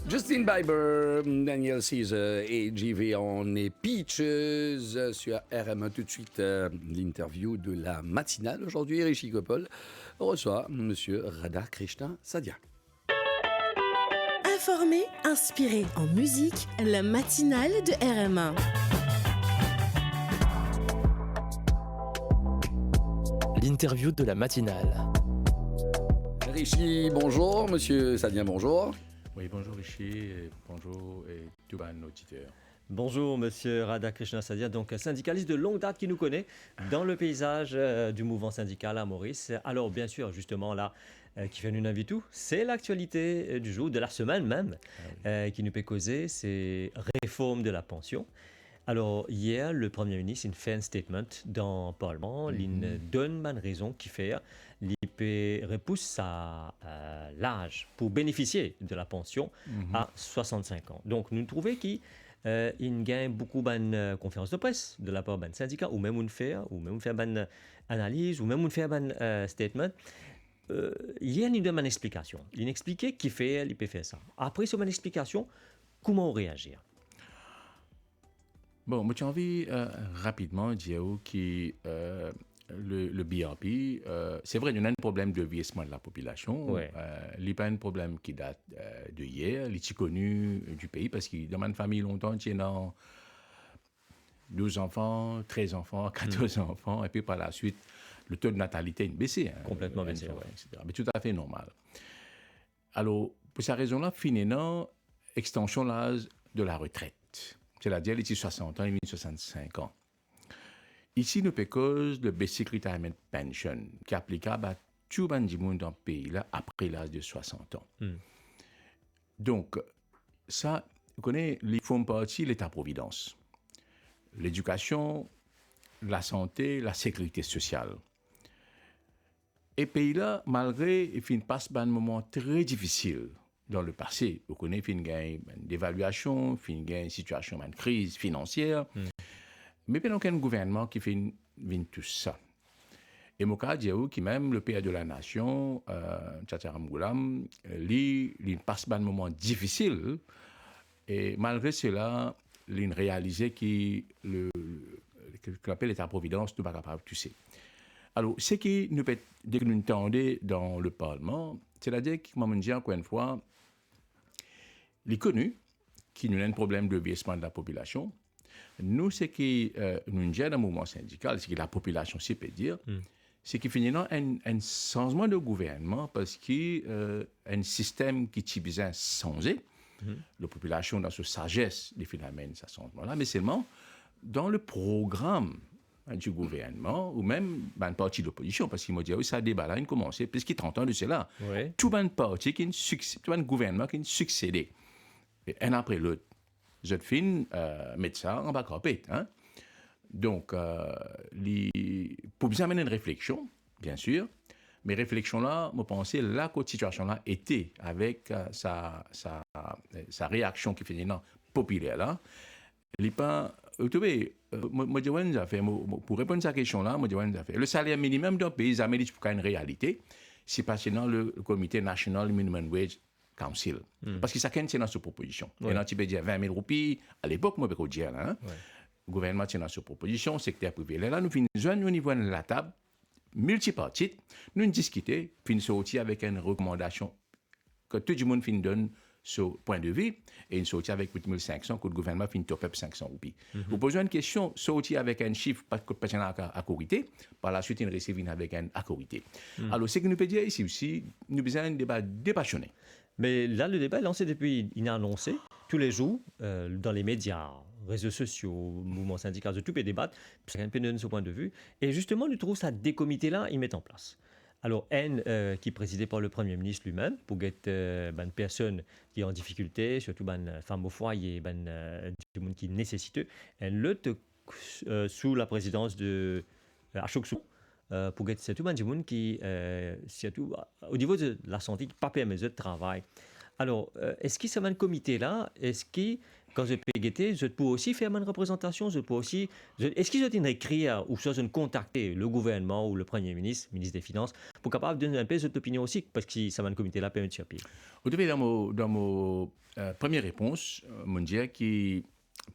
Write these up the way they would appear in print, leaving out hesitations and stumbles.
Justin Bieber, Daniel Caesar et JV, on est Peaches sur RM1. Tout de suite, l'interview de la matinale. Aujourd'hui, Rishi Gopal reçoit Monsieur Radha Krishna Sadia. Informé, inspiré en musique, la matinale de RM1. L'interview de la matinale. Rishi, bonjour. Monsieur Sadia, bonjour. Oui, bonjour Rishi, et bonjour et tout bon auditeur. Bonjour Monsieur Radha Krishna Sadia, donc syndicaliste de longue date qui nous connaît dans le paysage du mouvement syndical à Maurice. Alors bien sûr, justement là, qui fait nous invite tout, c'est l'actualité du jour, de la semaine même, qui nous peut causer, c'est réforme de la pension. Alors hier, le Premier ministre il fait un statement dans le Parlement, il donne une raison qui fait l'IP repousse l'âge pour bénéficier de la pension à 65 ans. Donc nous trouvons qu'il gagne beaucoup de conférences de presse de la part d'un syndicat, ou même une faire analyse, ou même une faire statement. Il y a une explication. Il explique qui fait, il peut faire ça. Après cette explication, comment réagir? Bon, moi j'ai envie rapidement de dire que le BRP, c'est vrai, il y a un problème de vieillissement de la population. Ouais. Il n'y a pas un problème qui date de hier. Il est connu du pays parce que dans ma famille, longtemps, il y a 12 enfants, 13 enfants, 14 enfants, et puis par la suite, le taux de natalité est baissé. Complètement baissé, etc. Mais tout à fait normal. Alors, pour cette raison-là, finalement, extension de l'âge de la retraite. C'est-à-dire, il y a 60 ans et 65 ans. Ici, nous cause le Basic Retirement Pension, qui est applicable à tout le monde dans le pays là, après l'âge de 60 ans. Donc, ça, vous connaissez, ils font partie de l'État-providence. L'éducation, la santé, la sécurité sociale. Et pays là, malgré, il passe un moment très difficile dans le passé. Vous connaissez, il y a une dévaluation, il y a une situation, une crise financière. Mais il y a un gouvernement qui fait tout ça. Et je peux dire que même le père de la nation, Tchatcharam Goulam, il passe un moment difficile. Et malgré cela, il a réalisé que qu'on appelle l'État-providence n'est pas capable de tousser. Alors, ce qui nous peut dès que nous entendons dans le Parlement, c'est-à-dire que, comme je dis encore une fois, il est connu qu'il y a un problème de vieillissement de la population. Nous, ce qui nous dit dans le mouvement syndical, ce que la population sait peut dire, c'est qu'il finit un changement de gouvernement parce qu'il y a un système qui est besoin de changer. La population, dans sa sagesse, les phénomènes, ça changement-là, mais seulement dans le programme du gouvernement ou même une partie de l'opposition, parce qu'il m'a dit, oui, ça débat là, il commençait, puisqu'il y a 30 ans de cela. Ouais. Tout un parti, tout un gouvernement qui a succédé. Et un après l'autre. Je finis mettre ça en bas carpet. Hein? Donc, pour bien mener une réflexion, bien sûr, mais réflexion-là, je pense que la situation-là était avec sa réaction qui fait populaire là. Pour répondre à cette question-là, le salaire minimum d'un pays américain pour une réalité, c'est passé dans le comité National Minimum Wage Council. Parce que ça, c'est dans cette proposition. Et là, tu peux dire 20 000 roupies. À l'époque, moi, je peux dire, hein, le gouvernement tient dans cette proposition, secteur privé. Là, nous finissons au niveau de la table, multipartite, nous discutons, puis sortir avec une recommandation que tout le monde donne sur point de vue, et une sortie avec 8 500, que le gouvernement finit top up 500 roupies. Vous posez une question, sortir avec un chiffre, pas que personne n'a à corriger, par la suite, il recevait avec un à corriger. Alors, ce que nous peut dire ici aussi, nous avons un débat dépassionné. Mais là, le débat est lancé depuis, il a annoncé tous les jours dans les médias, réseaux sociaux, mouvements syndicaux, de tout les débattre, chacun peut donner son point de vue. Et justement, nous trouvons ça des comités-là, ils mettent en place. Alors, qui est présidé par le Premier ministre lui-même, pour être une personne qui est en difficulté, surtout une femme au foyer, du monde qui nécessite, l'autre sous la présidence de Ashok Sou, pour être tout le monde qui, surtout au niveau de la santé, qui pas permet de travail. Alors, est-ce que ce comité-là, est-ce que quand je peux guetter, je peux aussi faire une représentation, je peux aussi... Est-ce qu'ils ont écrire ou soit je contacter le gouvernement ou le Premier ministre, ministre des Finances, pour capable de donner un peu cette opinion aussi, parce que ça va une comité là, permet de chapier. Vous devez dans mon première réponse, me dire que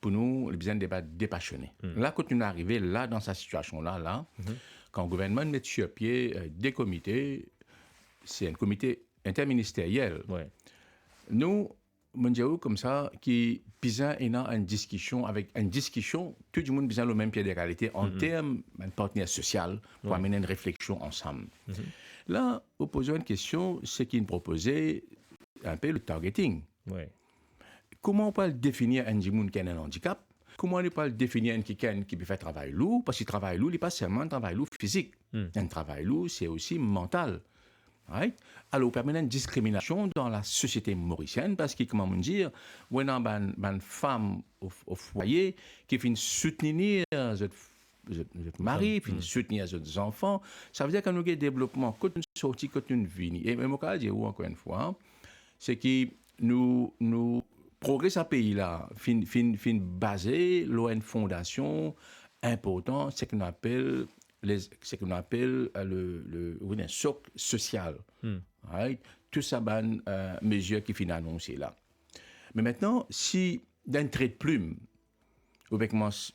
pour nous, il y a un débat dépassionné. Là, quand on est arrivé là, dans cette situation-là, quand le gouvernement met sur pied des comités, c'est un comité interministériel. Ouais. Nous, mon Dieu, comme ça, qui besoin une discussion tout le monde besoin le même pied d'égalité en termes de partenaire social pour amener une réflexion ensemble. Là, vous posez une question, ce qui nous proposait un peu le targeting. Ouais. Comment on peut définir un monde qui a un handicap? Comment on peut définir quelqu'un qui peut faire travail lourd? Parce que le travail lourd, il n'est pas seulement un travail lourd physique. Un travail lourd, c'est aussi mental. Right? Alors, on permet une discrimination dans la société mauricienne parce que, comment dire, on a une femme au foyer qui finit soutenir son mari, finit soutenir ses enfants. Ça veut dire que nous avons un développement, quand on sortit, quand on vient. Et même au cas, encore une fois, c'est que nous progrès à pays-là, fin basé, une fondation importante, ce qu'on appelle le socle social. Right? Tout ça, mesure qui finit annoncée là. Mais maintenant, si d'un trait de plume, on peut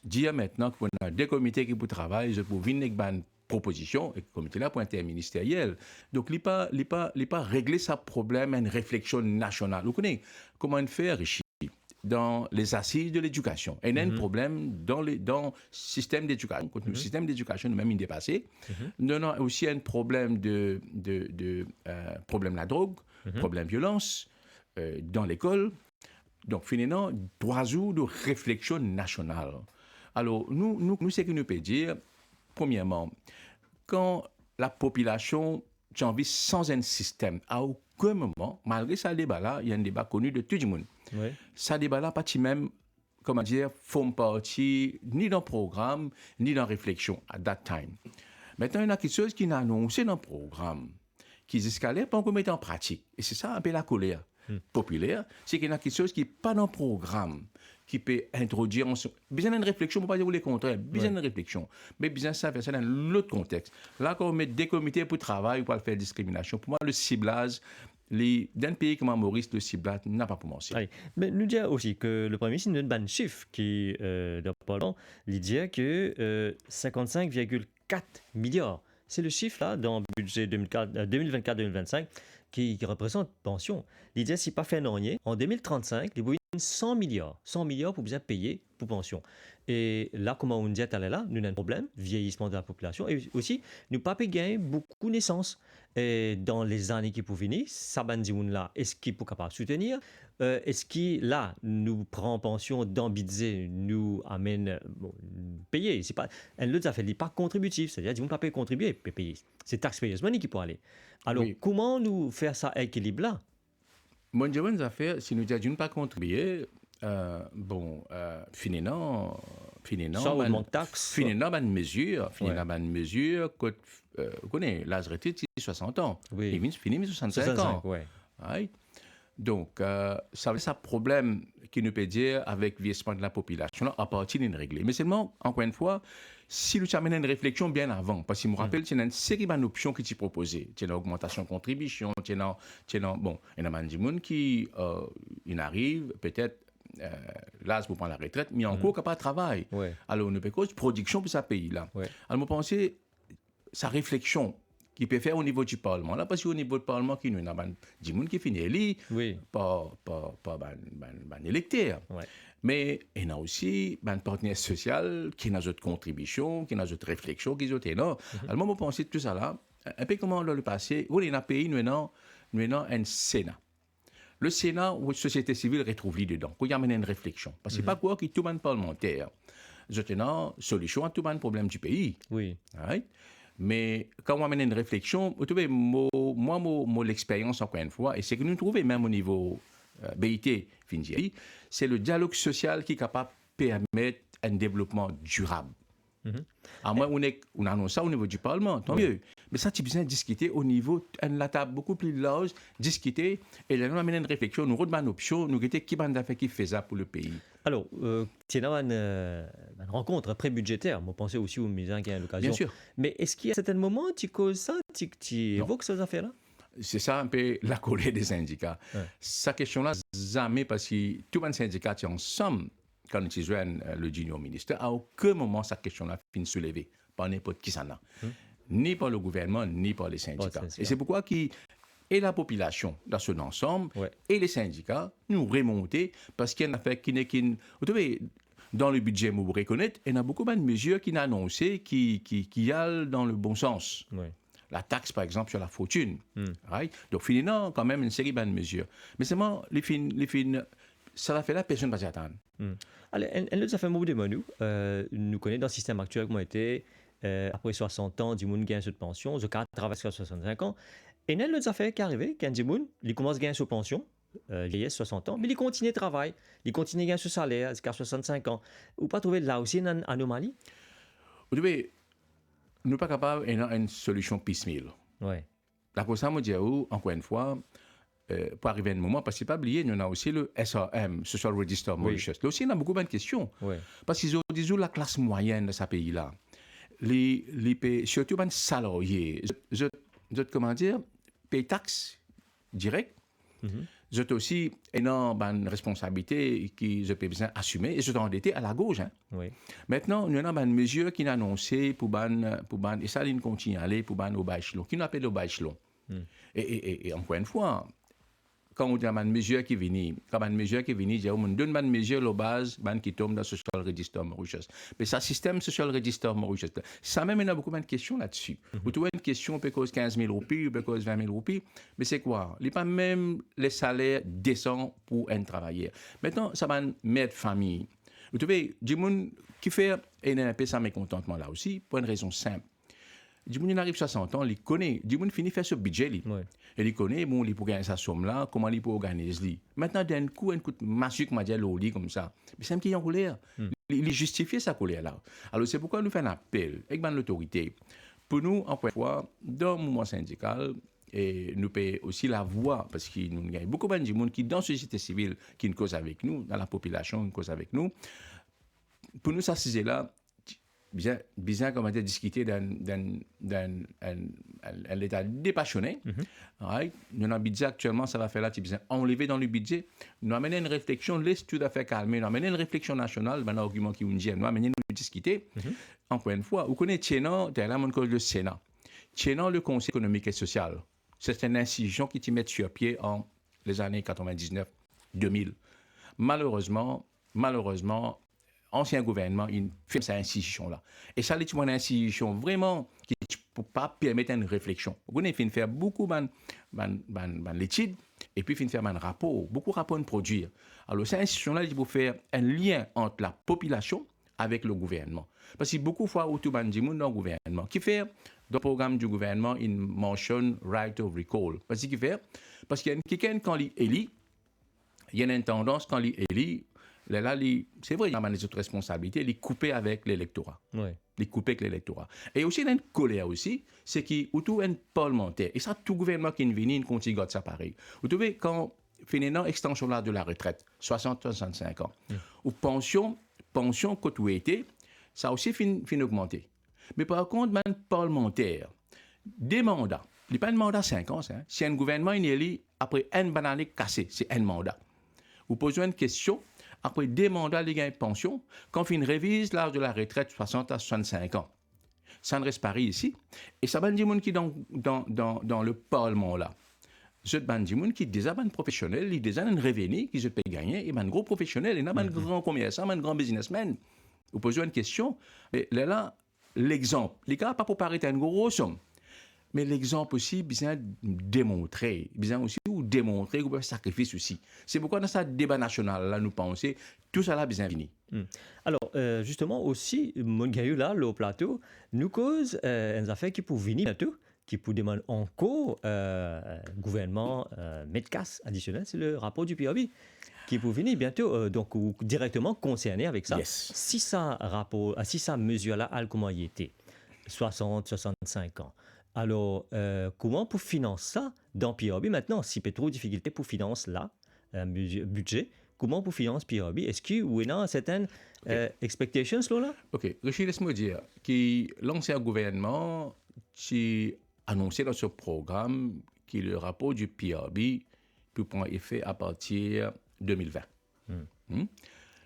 dire maintenant qu'on a des comités qui travaillent, je peux venir avec une proposition, et le comité là pour interministériel. Donc, il n'est pas régler ce problème, une réflexion nationale. Vous connaissez comment faire ici dans les assises de l'éducation. Et il y a un problème dans le système d'éducation. Quand le système d'éducation est même dépassé, nous avons aussi un problème problème de la drogue, problème de violence dans l'école. Donc, finalement, 3 jours de réflexion nationale. Alors, nous ce que nous pouvons dire, premièrement, quand la population j'ai envie sans un système, à aucun moment, malgré ce débat-là, il y a un débat connu de tout le monde. Oui. Ce débat-là, pas même, comment dire, font partie ni dans le programme, ni dans la réflexion, à that time. Maintenant, il y a quelque chose qui est annoncé dans le programme, qui est escalé, pas encore mettre en pratique. Et c'est ça un peu la colère populaire, c'est qu'il y a quelque chose qui n'est pas dans le programme, qui peut introduire... Besoin d'une réflexion, on ne peut pas dire le contraire, besoin d'une réflexion, mais besoin de ça faire ça dans l'autre contexte. Là, quand on met des comités pour le travail, pour faire discrimination, pour moi, le ciblage, dans un pays comme Maurice, le ciblage n'a pas commencé. Allez. Mais nous dire aussi que le Premier ministre nous donne un chiffre qui, dans le Parlement, il dit que 55,4 milliards. C'est le chiffre là, dans le budget 2024-2025, qui représente pension. L'idée, c'est pas faire rien. En 2035, il y a 100 milliards. 100 milliards pour bien payer pour pension. Et là, comment on dit là, nous avons un problème, vieillissement de la population. Et aussi, nous pas gagner beaucoup de naissances. Et dans les années qui peuvent venir, ça va dire là, est-ce qu'il peut capable soutenir? Est-ce qu'il là nous prend pension d'ambitiser, nous amène payer? C'est pas un autre affaire, il n'est pas contributif, c'est-à-dire qu'ils ne vont pas contribuer, payer. C'est taxpayers money qui peut aller. Alors Oui. comment nous faire ça équilibre là? Mon Dieu, une affaire, si nous disons pas contribuer, finalement, Soit augmente de taxes. finalement, une mesure, que, vous connaissez, l'âge retraite, c'est 60 ans. Oui. Il finit 65 ans. Ouais. Right? Donc, ça veut dire ça problème qui nous peut dire avec le vieillissement de la population à partir d'une règle. Mais seulement, encore une fois, si nous amènons une réflexion bien avant, parce que je me rappelle, il y a une série d'options qui sont proposées. Il y a une augmentation de contribution, il y a des gens qui arrivent peut-être là, pour prendre la retraite, mais encore capable de travail. Ouais. Alors, on ne peut cause production pour ce pays-là. Ouais. Alors, je pense sa réflexion qui peut faire au niveau du Parlement. Là, parce qu'au niveau du Parlement, il y a des gens qui finissent élus, Oui. pas électeurs. Ouais. Mais il y a aussi un partenaire social qui a notre contribution, qui a notre réflexion, qui est là. Alors, moi, je pense que tout ça là, un peu comment dans le passé, où il y a un pays, nous avons un Sénat. Le Sénat ou la société civile retrouve l'idée dedans. Il y a une réflexion. Parce que c'est pas quoi qui tout le monde parlementaire. Je tenais une solution à tout le problème du pays. Oui. Right? Mais quand on amène une réflexion, vous trouvez, moi, l'expérience, encore une fois, et c'est que nous trouvons même au niveau BIT, c'est le dialogue social qui est capable de permettre un développement durable. À moins on annonce ça au niveau du Parlement, tant mieux. Mais ça, tu as besoin de discuter au niveau de la table beaucoup plus large, discuter, et là, nous amener une réflexion, nous redemandons une option, nous regardons qui va faire qui fait ça pour le pays. Alors, c'est une rencontre pré-budgétaire. Moi, pensez aussi aux musiciens qui ont l'occasion. Bien sûr. Mais est-ce qu'il y a certains moments, tu causes ça, tu évoques ces affaires-là? C'est ça un peu la colère des syndicats. Ouais. Cette question-là, jamais parce que tous les syndicats sont ensemble quand ils joignent le junior ministre. À aucun moment, cette question-là finit soulevée par n'importe qui s'en a. Ni par le gouvernement, ni par les syndicats. Et c'est pourquoi et la population dans son ensemble et les syndicats nous remonter parce qu'il y en a fait qui n'est qu'une... Vous savez, dans le budget, vous reconnaissez, il y a beaucoup de mesures qui sont annoncées qui allent dans le bon sens. Ouais. La taxe, par exemple, sur la fortune. Right? Donc, finalement, quand même, une série de mesures. Mais seulement, ça va faire là, personne ne va s'y attendre. Alors, elle nous a fait un mot de nous. Nous connaissons dans le système actuel comment était après 60 ans, du monde gagne cette pension, je travaille jusqu'à 65 ans. Et elle nous a fait qu'arriver, quand du monde, il commence à gagner sa pension, vieillesse 60 ans, mais il continue de travailler, il continue à gagner ce salaire jusqu'à 65 ans. Ou pas trouver là aussi une anomalie? Vous devez, nous ne sommes pas capables d'une solution piecemeal. Ouais. La cause ça, me dit, encore une fois, pour arriver à un moment, parce qu'il ne faut pas oublier, nous avons aussi le SRM, Social Register Mauritius. Là aussi, il y a beaucoup de questions. Ouais. Parce qu'ils ont dit la classe moyenne de ce pays-là. Les pays, surtout les salariés, comment dire, paye taxes directes. J'ai aussi une responsabilité que je peux besoin assumer et je suis endetté à la gauche. Hein. Oui. Maintenant, nous avons une mesure qui est annoncée pour et ça, il continue à aller pour au bas échelon, qui nous appelle au bas échelon. Et encore une fois, quand on dit une mesure qui vient, on donne une mesure à base qui tombe dans le Social Register Mauritius. Mais ça, système Social Register Mauritius, ça même, il y a beaucoup de questions là-dessus. Vous trouvez une question, peut cause 15 000 roupies, ou peut cause 20 000 roupies, mais c'est quoi? Il n'y a pas même les salaires décents pour un travailleur. Maintenant, ça va mettre famille. Vous trouvez, du monde qui fait un peu ça mécontentement là aussi, pour une raison simple. Du monde, il arrive à 60 ans, il connaît. Du monde finit faire ce budget. Ouais. Et il connaît, bon, il peut gagner sa somme-là, comment il peut organiser. Maintenant, d'un coup, un coup de massue comme comme ça. Mais c'est un qui est en colère. Il justifie sa colère-là. Alors, c'est pourquoi nous faisons un appel avec l'autorité. Pour nous, encore une fois, dans le mouvement syndical, et nous payons aussi la voix, parce qu'il y a beaucoup de monde qui, dans la société civile, qui ne cause avec nous, dans la population, qui cause avec nous. Pour nous, ça, c'est là. Bien comment dire, discuter d'un état dépassionné. Right? Nous avons un budget actuellement, ça va faire là, tu bien enlever dans le budget. Nous amener une réflexion, laisse tout à fait calmer. Nous amener une réflexion nationale, un argument qui nous dit, nous amener nous discuter. Encore une fois, vous connaissez Tchénan, tu as là mon code le Sénat. Tchénan, le Conseil économique et social, c'est une institution qui t'y met sur pied en les années 99-2000. Malheureusement, ancien gouvernement, il fait cette institution-là. Et ça, c'est une institution vraiment qui ne peut pas permettre une réflexion. Vous avez fait faire beaucoup d'études et puis faire un rapport, beaucoup de rapports à produire. Alors, cette institution-là, il faut faire un lien entre la population avec le gouvernement. Parce que beaucoup de fois, autour de dans le gouvernement, qui fait, dans le programme du gouvernement, il mentionne right of recall. Parce qu'il fait, parce qu'il y a quelqu'un, quand il élit, il y a une tendance, quand il élit, là, c'est vrai, il y a des autres responsabilités, il est coupé avec l'électorat. Ouais. Il est coupé avec l'électorat. Et aussi, il y a une colère aussi, c'est qu'il y a un parlementaire. Et ça, tout gouvernement qui vient, il continue à ça pareil. Vous savez, quand finalement, extension là de la retraite, 60-65 ans, ou pension cotuité, ça aussi fin augmenter. Mais par contre, un parlementaire, des mandats, il n'y a pas un mandat 5 ans, hein. Si un gouvernement est élu, après une banane cassée, c'est un mandat. Vous posez une question, après 2 mandats, il y a une pension, quand on révise l'âge de la retraite 60 à 65 ans. Ça ne reste pas ici. Et ça va dire qui dans le Parlement là. C'est un gens qui déjà un professionnel, il déjà un revenu qui se peut gagner, et un gros professionnel, et un grand commerçant, un grand businessman. Vous posez une question, et là, l'exemple, les gars, pas pour paraître un gros somme. Mais l'exemple aussi, bien démontrer, bien aussi ou démontrer qu'on peut faire sacrifice aussi. C'est pourquoi dans ce débat national, là, nous pensons, tout ça là, bien fini. Alors, justement, aussi, mon gars, là, le plateau, nous cause une affaire qui peut venir bientôt, qui peut demander encore gouvernement mettre casse additionnel, c'est le rapport du PRB qui peut venir bientôt, donc ou directement concerné avec ça. Yes. Si ça mesure-là, comment il était 60, 65 ans. Alors, comment pour financer ça dans PRB maintenant, si il y a trop de difficultés pour financer là, budget, comment pour financer PRB? Est-ce que vous avez certaines expectations là? OK. Richie, laisse-moi dire que l'ancien gouvernement qui annoncé dans ce programme que le rapport du PRB peut prendre effet à partir de 2020.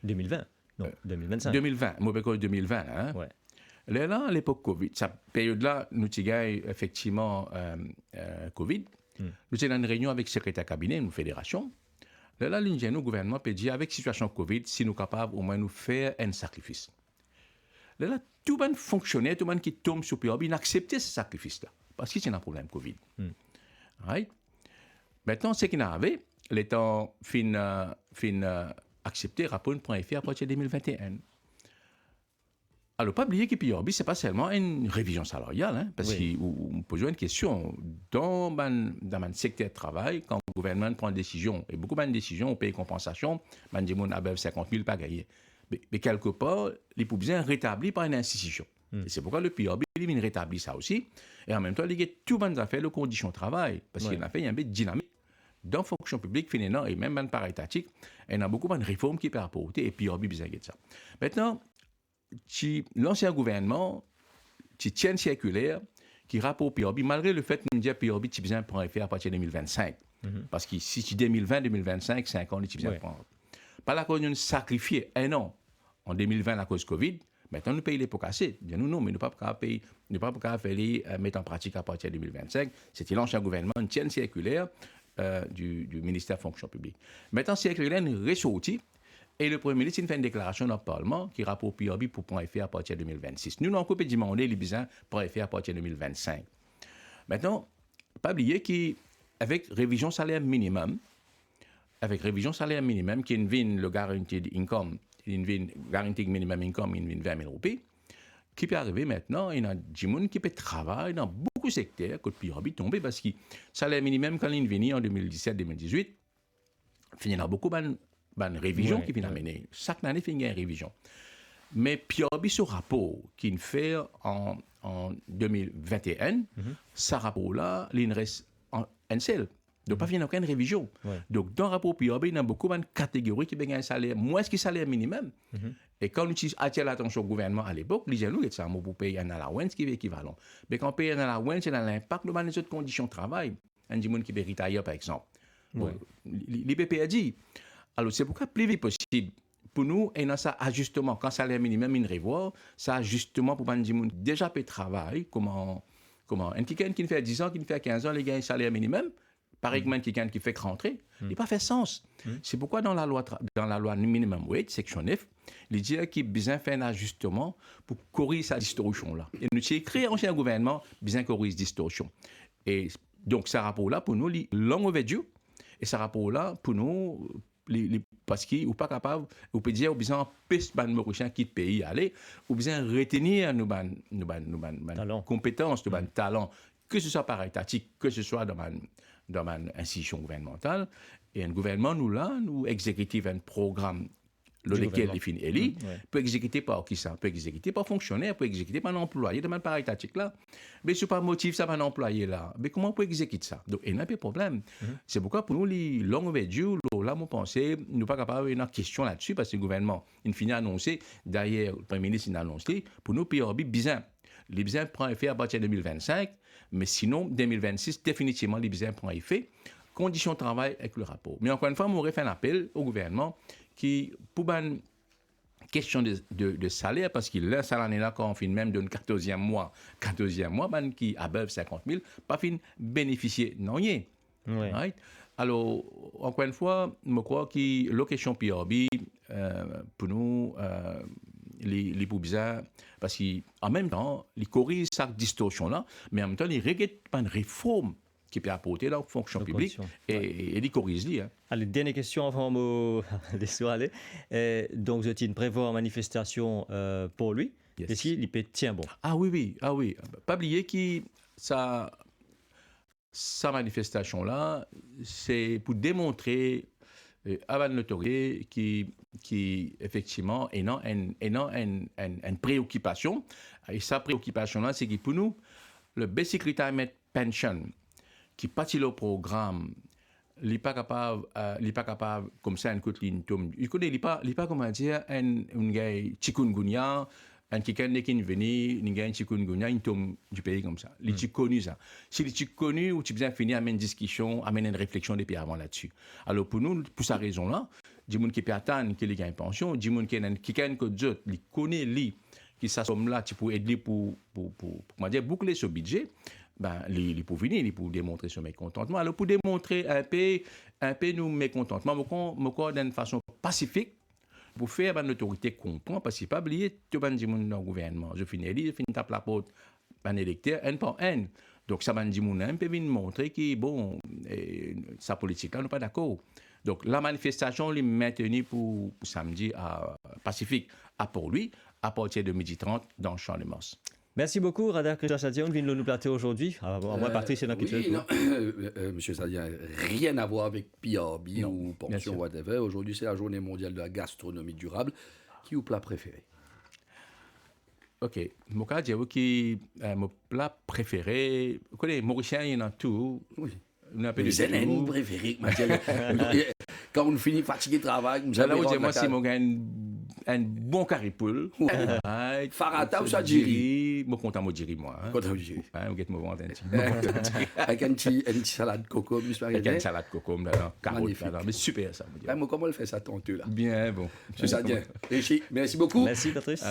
2020? Non, 2025. 2020, mauvais code 2020. Hein? Ouais. Là, à l'époque Covid, cette période-là, nous avons effectivement Covid. Nous avons une réunion avec le secrétaire cabinet, une fédération. Là, le gouvernement peut dire, avec la situation Covid, si nous sommes capables au moins nous faire un sacrifice. Là, tout le monde fonctionnaire, tout le monde qui tombe sur PRB, il a accepté ce sacrifice-là. Parce qu'il y a un problème Covid. Right? Maintenant, ce qu'il y avait, l'État fin accepté rapport point effet à partir de 2021. Alors, pas oublier que PRB, ce n'est pas seulement une révision salariale, hein, parce qu'on pose une question. Dans le secteur de travail, quand le gouvernement prend une décision, et beaucoup de décisions, on paye compensation, on dit qu'on a 50 000 pas gagné. Mais quelque part, il faut bien rétablir par une institution. Et c'est pourquoi le PRB, il rétablit ça aussi. Et en même temps, il y a tout le monde a fait les conditions de travail, parce qu'il a fait un peu de dynamique. Dans la fonction publique, finalement, et même dans le paraétatique, il y a beaucoup de réformes qui peuvent apporter, et PRB, besoin de ça. Maintenant, l'ancien gouvernement, qui tient une circulaire, qui rapporte PRB, malgré le fait que nous disons PRB, tu besoin prendre effet à partir de 2025. Parce que si tu 2020, 2025, 5 ans, tu besoin prendre. Par la cause, nous sacrifié un an en 2020 à cause de Covid. Maintenant, nous payons les pots cassés. Bien nous, non, mais nous ne pouvons pas payer, nous ne pouvons pas mettre en pratique à partir de 2025. C'était l'ancien gouvernement, une tienne circulaire du ministère de la Fonction publique. Maintenant, circulaire est ressorti et le Premier ministre fait une déclaration dans le Parlement qui rapporte PRB pour prendre effet à partir de 2026. Nous, on peut demander les besoins pour effet à partir de 2025. Maintenant, pas oublier qu'avec révision salaire minimum, qui est une le guaranteed income, une guaranteed minimum income, une 20 000 roupies, qui peut arriver maintenant, il y a des gens qui peuvent travailler dans beaucoup de secteurs, que le PRB tombe, parce que le salaire minimum, quand il est venu en 2017-2018, il y a beaucoup de révisions qui viennent amener. Chaque année, il y a une révision. Mais PRB, ce rapport qu'il fait en 2021, ce rapport-là, il reste un seul. Donc, pas finir aucune révision. Donc, dans le rapport PRB, il y a beaucoup de catégories qui ont un salaire, moins que le salaire minimum. Et quand on attire l'attention au gouvernement à l'époque, les gens ça pour payer un allowance qui est équivalent. Mais quand on paye un allowance, il y a l'impact dans les autres conditions de travail. Un gens qui est retire, par exemple. L'IPP a dit. Alors, c'est pourquoi plus vite possible. Pour nous, il y a ça ajustement. Quand le salaire minimum est revoir, ça ajustement pour les gens qui déjà peut travailler. Comment un quelqu'un qui fait 10 ans, qui fait 15 ans, il gagne un salaire minimum. Par exemple, quelqu'un qui fait rentrer, il n'a pas fait sens. C'est pourquoi dans la loi minimum wage, section 9, il dit qu'il a besoin de faire un ajustement pour corriger cette distorsion-là. Et nous avons créé un ancien gouvernement besoin de corriger cette distorsion. Et donc, ce rapport-là, pour nous, il est long overdue. Et ce rapport-là, pour nous, parce qu'il n'est pas capable, on peut dire, on a besoin d'empêcher les Mauriciens qui quitter le pays aller, on a besoin de retenir nos compétences, nos talents, que ce soit par étatique, que ce soit dans une institution gouvernementale. Et un gouvernement, nous exécutons un programme lequel il finit élu, peut exécuter par qui ça? Peut exécuter par fonctionnaire, peut exécuter par un employé de manière paritatique là. Mais ce n'est pas motif, ça va un employé là. Mais comment on peut exécuter ça? Donc, il n'y a pas de problème. C'est pourquoi pour nous, les longs overdue, là, mon pensée, nous ne sommes pas capables d'avoir une question là-dessus parce que le gouvernement, il finit annoncé, d'ailleurs, le Premier ministre, il a annoncé, pour nous, PRB, besoin. Les besoins prend effet à partir de 2025, mais sinon, 2026, définitivement, les besoins prend effet. Conditions de travail avec le rapport. Mais encore une fois, on aurait fait un appel au gouvernement qui, pour une question de salaire, parce que là, ça l'année là, quand on finit même d'un 14e mois, qui above 50 000, pas fin bénéficier non rien. Right? Alors, encore une fois, je crois que la question PRB, pour nous, les pour bizarre, parce qu'en même temps, ils corrigent cette distorsion-là, mais en même temps, ils regardent pas une réforme qui peut apporter la fonction publique et les corrige. Hein. Allez, dernière question avant de laisser aller. Donc, je prévois une manifestation pour lui. Est-ce qu'il peut tenir bon? Ah oui. Pas oublier que ça sa manifestation-là, c'est pour démontrer à une autorité qui effectivement, est une préoccupation. Et sa préoccupation-là, c'est que pour nous, le Basic Retirement Pension, qui partit le programme, il n'est pas capable, comme ça, il connaît, il n'est pas, comment dire, un gars chikungunya, un quelqu'un qui est venu, un gars chikungunya, il tombe du pays comme ça. Il est connu, ça. Si il est connu, ou tu as fini à une discussion, à une réflexion depuis avant là-dessus. Alors, pour nous, pour cette raison-là, du monde qui peut attendre qu'il ait une pension, du monde qui est quelqu'un que Dieu, il connaît, lui, qui s'assomme là, tu peux aider pour boucler ce budget. Ben, il pour venir, il pour démontrer ce mécontentement. Alors, pour démontrer un peu nos mécontentements, d'une façon pacifique, pour faire une autorité comprendre, parce qu'il ne faut pas oublier, tout le monde dans le gouvernement. Je finis taper la porte, un électeur, un par un. Donc, ça va dire, un peu montrer que, bon, sa politique, là, n'est pas d'accord. Donc, la manifestation est maintenue pour samedi à Pacifique, à Port-Louis, à partir de 12h30 dans le Champ de Mars. Merci beaucoup, Radha Krishna Sadia. On vient de nous plater aujourd'hui. À moi, Patrice, c'est oui, non, Monsieur Sadia, rien à voir avec PRB ou pension, whatever. Aujourd'hui, c'est la journée mondiale de la gastronomie durable. Qui est votre plat préféré? OK. Mon cas, je dis que mon plat préféré, vous connaissez, Mauricien, il y en a tout. Oui. Les élèves préférés. Quand on finit fatigué de travail, vous allez où moi, c'est mon un bon carré poule. Farata ou Sadjiri? Je suis content de dire moi. Content de dire. Je me vendre un petit. Avec une petite salade coco, avec une salade coco, carotte, mais super ça. Comment elle fait ça, tantôt là? Bien, bon. C'est ça, bien. Merci beaucoup. Merci, Patrice.